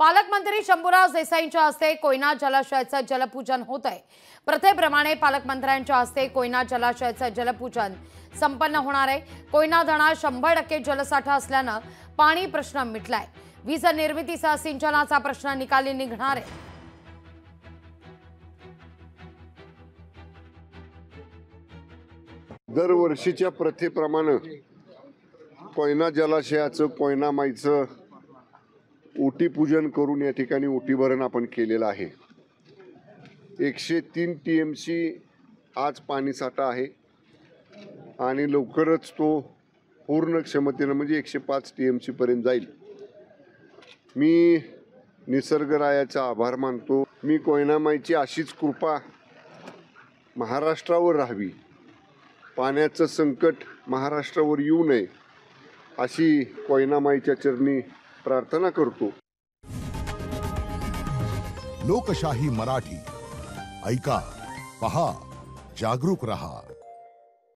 पालकमंत्री शंभूराज देसाईंच्या हस्ते कोयना जलाशयाचं जलपूजन होत आहे। प्रथेप्रमाणे पालकमंत्र्यांच्या हस्ते कोयना जलाशयाचं जलपूजन संपन्न होणार आहे। कोयना धरणात 100% जलसाठा असल्यानं पाणी प्रश्न मिटलाय। वीज निर्मितीसह सिंचनाचा प्रश्न निकाली निघणार आहे। दरवर्षीच्या प्रथेप्रमाणे कोयना जलाशयाचं कोयना माईचं ओटी पूजन करून या ठिकाणी ओटी भरण आपण केलेलं आहे। 103 TMC आज पाणीसाठा आहे आणि लवकरच तो पूर्ण क्षमतेने म्हणजे 105 TMC पर्यंत जाईल। मी निसर्गरायाचा आभार मानतो। मी कोयना माईची अशीच कृपा महाराष्ट्रावर राहावी, पाण्याचं संकट महाराष्ट्रावर येऊ नये अशी कोयना माईच्या चरणी प्रार्थना करतो। लोकशाही मराठी ऐका, पहा, जागरूक रहा।